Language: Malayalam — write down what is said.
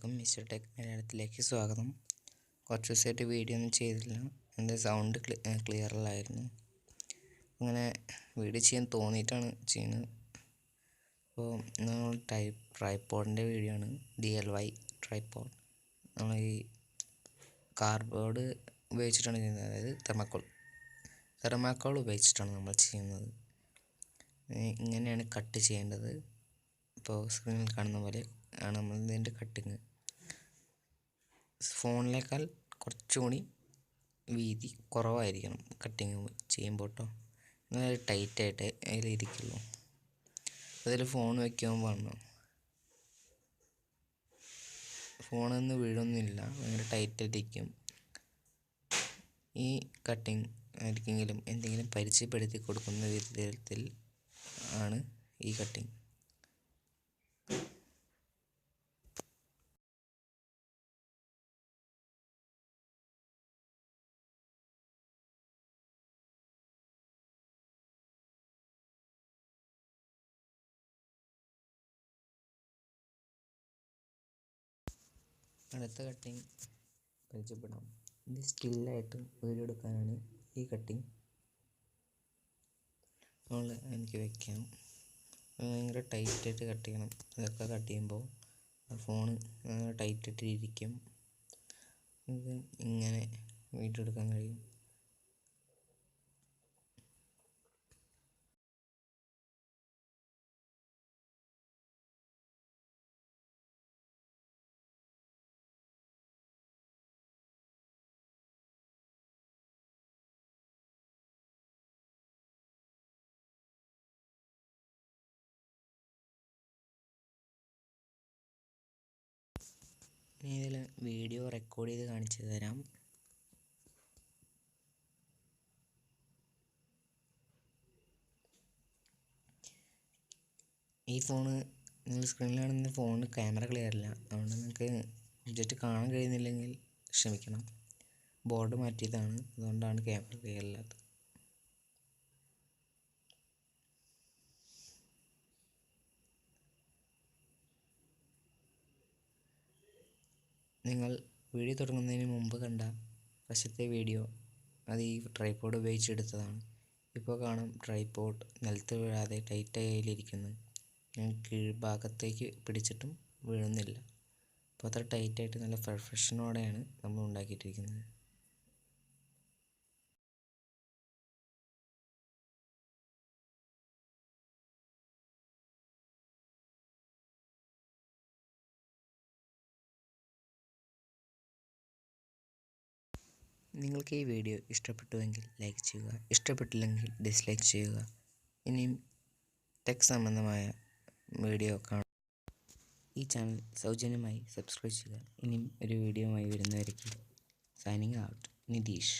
എല്ലാവർക്കും മിസ്റ്റർ ടെക് മലയാളത്തിലേക്ക് സ്വാഗതം. കുറച്ച് ദിവസമായിട്ട് വീഡിയോ ഒന്നും ചെയ്തില്ല. എൻ്റെ സൗണ്ട് ക്ലിയറിലായിരുന്നു. അങ്ങനെ വീഡിയോ ചെയ്യാൻ തോന്നിയിട്ടാണ് ചെയ്യുന്നത്. അപ്പോൾ നമ്മൾ ട്രൈപ്പോഡിൻ്റെ വീഡിയോ ആണ്. DIY tripod. നമ്മൾ ഈ കാർഡ്ബോർഡ് ഉപയോഗിച്ചിട്ടാണ് ചെയ്യുന്നത്, അതായത് തെർമാക്കോൾ ഉപയോഗിച്ചിട്ടാണ് നമ്മൾ ചെയ്യുന്നത്. ഇങ്ങനെയാണ് കട്ട് ചെയ്യേണ്ടത്. ഇപ്പോൾ സ്ക്രീനിൽ കാണുന്ന പോലെ ആണ് നമ്മൾ ഇതിൻ്റെ കട്ടിങ്. ഫോണിനേക്കാൾ കുറച്ചുകൂടി വീതി കുറവായിരിക്കണം കട്ടിങ് ചെയ്യുമ്പോൾ കേട്ടോ. എന്നാൽ ടൈറ്റായിട്ട് അതിലിരിക്കുള്ളൂ. അതിൽ ഫോൺ വയ്ക്കുമ്പോൾ വേണം, ഫോണൊന്നും വീഴൊന്നുമില്ല, ഭയങ്കര ടൈറ്റായിട്ടിരിക്കും. ഈ കട്ടിങ് ആർക്കെങ്കിലും എന്തെങ്കിലും പരിചയപ്പെടുത്തി കൊടുക്കുന്ന വിധത്തിൽ ആണ് ഈ കട്ടിങ്. അടുത്ത കട്ടിങ് പരിചയപ്പെടാം. ഇത് സ്റ്റില്ലായിട്ട് വീഡിയോ എടുക്കാനാണ് ഈ കട്ടിങ്. നമ്മൾ എനിക്ക് വയ്ക്കാം. ഭയങ്കര ടൈറ്റായിട്ട് കട്ട് ചെയ്യണം. ഇതൊക്കെ കട്ട് ചെയ്യുമ്പോൾ ഫോൺ ടൈറ്റായിട്ട് ഇരിക്കും. ഇത് ഇങ്ങനെ വീഡിയോ എടുക്കാൻ കഴിയും. ഇതിൽ വീഡിയോ റെക്കോർഡ് ചെയ്ത് കാണിച്ചു തരാം. ഈ ഫോണ് നിങ്ങൾ സ്ക്രീനിൽ കാണുന്ന ഫോണിന് ക്യാമറ ക്ലിയർ ഇല്ല. അതുകൊണ്ട് നിങ്ങൾക്ക് ജസ്റ്റ് കാണാൻ കഴിയുന്നില്ലെങ്കിൽ ക്ഷമിക്കണം. ബോർഡ് മാറ്റിയതാണ്, അതുകൊണ്ടാണ് ക്യാമറ ക്ലിയർ ഇല്ലാത്തത്. നിങ്ങൾ വീഡിയോ തുടങ്ങുന്നതിന് മുമ്പ് കണ്ട വശത്തെ വീഡിയോ അത് ഈ ട്രൈപ്പോഡ് ഉപയോഗിച്ചെടുത്തതാണ്. ഇപ്പോൾ കാണാം ട്രൈപ്പോഡ് നിലത്ത് വീഴാതെ ടൈറ്റായി അതിലിരിക്കുന്നു. ഞാൻ കീഴ്ഭാഗത്തേക്ക് പിടിച്ചിട്ടും വീഴുന്നില്ല. അപ്പോൾ അത്ര ടൈറ്റായിട്ട് നല്ല പെർഫെക്ഷനോടെയാണ് നമ്മൾ ഉണ്ടാക്കിയിട്ടിരിക്കുന്നത്. നിങ്ങൾക്ക് ഈ വീഡിയോ ഇഷ്ടപ്പെട്ടുവെങ്കിൽ ലൈക്ക് ചെയ്യുക, ഇഷ്ടപ്പെട്ടില്ലെങ്കിൽ ഡിസ്ലൈക്ക് ചെയ്യുക. ഇനിയും ടെക് സംബന്ധമായ വീഡിയോ കാണാം. ഈ ചാനൽ സൗജന്യമായി സബ്സ്ക്രൈബ് ചെയ്യുക. ഇനിയും ഒരു വീഡിയോയുമായി വരുന്നവരേക്ക് സൈനിങ് ഔട്ട്, നിതീഷ്.